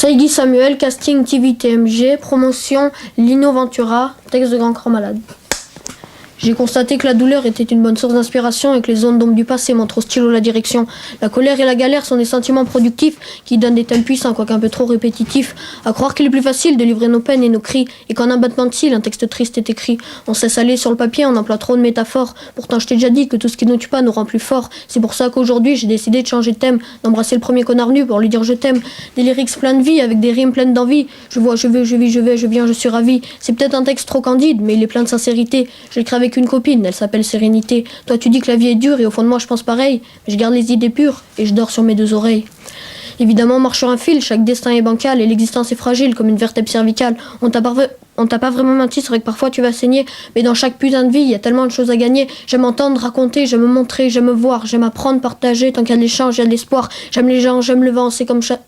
Saïgui Samuel, casting TV TMG, promotion Lino Ventura, texte de Grand Corps Malade. J'ai constaté que la douleur était une bonne source d'inspiration et que les zones d'ombre du passé montrent au stylo la direction. La colère et la galère sont des sentiments productifs qui donnent des thèmes puissants, quoique un peu trop répétitifs. À croire qu'il est plus facile de livrer nos peines et nos cris, et qu'en un battement de cils, un texte triste est écrit. On cesse aller sur le papier, on emploie trop de métaphores. Pourtant, je t'ai déjà dit que tout ce qui ne nous tue pas nous rend plus forts. C'est pour ça qu'aujourd'hui, j'ai décidé de changer de thème, d'embrasser le premier connard nu pour lui dire je t'aime. Des lyrics pleins de vie, avec des rimes pleines d'envie. Je vois, je veux, je vis, je vais, je viens, je suis ravi. C'est peut-être un texte trop candide, mais il est plein de sincérité. Je l'écris avec une copine, elle s'appelle Sérénité. Toi tu dis que la vie est dure et au fond de moi je pense pareil, mais je garde les idées pures et je dors sur mes deux oreilles. Évidemment on marche sur un fil, chaque destin est bancal et l'existence est fragile comme une vertèbre cervicale. On t'a pas vraiment menti, c'est vrai que parfois tu vas saigner, mais dans chaque putain de vie il y a tellement de choses à gagner. J'aime entendre, raconter, j'aime me montrer, j'aime me voir, j'aime apprendre, partager, tant qu'il y a de l'échange, il y a de l'espoir. J'aime les gens, j'aime le vent, c'est comme ça,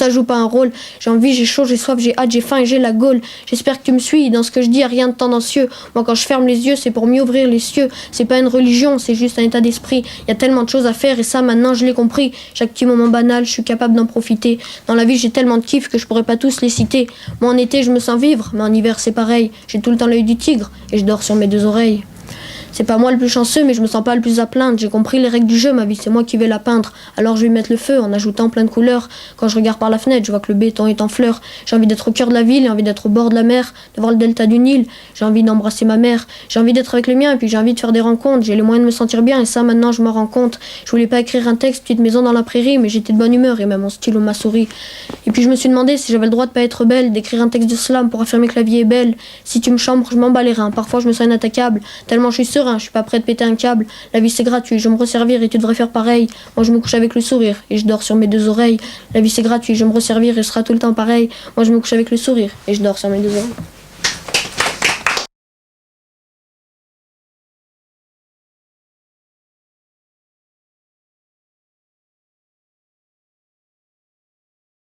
je joue pas un rôle. J'ai envie, j'ai chaud, j'ai soif, j'ai hâte, j'ai faim et j'ai la gaule. J'espère que tu me suis, dans ce que je dis, y a rien de tendancieux. Moi quand je ferme les yeux, c'est pour mieux ouvrir les cieux. C'est pas une religion, c'est juste un état d'esprit. Y a tellement de choses à faire et ça maintenant je l'ai compris. Chaque petit moment banal, je suis capable d'en profiter. Dans la vie j'ai tellement de kiffs que je pourrais pas tous les citer. Moi en été je me sens vivre, mais en hiver c'est pareil. J'ai tout le temps l'œil du tigre et je dors sur mes deux oreilles. C'est pas moi le plus chanceux, mais je me sens pas le plus à plaindre. J'ai compris les règles du jeu, ma vie, c'est moi qui vais la peindre. Alors je vais mettre le feu en ajoutant plein de couleurs. Quand je regarde par la fenêtre, je vois que le béton est en fleurs. J'ai envie d'être au cœur de la ville, j'ai envie d'être au bord de la mer, de voir le delta du Nil. J'ai envie d'embrasser ma mère. J'ai envie d'être avec le mien, et puis j'ai envie de faire des rencontres. J'ai les moyens de me sentir bien, et ça maintenant je m'en rends compte. Je voulais pas écrire un texte, petite maison dans la prairie, mais j'étais de bonne humeur, et même mon stylo m'a souri. Et puis je me suis demandé si j'avais le droit de pas être belle, d'écrire un texte de slam pour affirmer que la vie est belle. Si tu me chambres, je m'en bats les reins. Parfois je me sens inattaquable, tellement je suis serein, je suis pas prêt de péter un câble. La vie c'est gratuit, je me resservir et tu devrais faire pareil. Moi je me couche avec le sourire et je dors sur mes deux oreilles. La vie c'est gratuit, je me resservir et ce sera tout le temps pareil. Moi je me couche avec le sourire et je dors sur mes deux oreilles.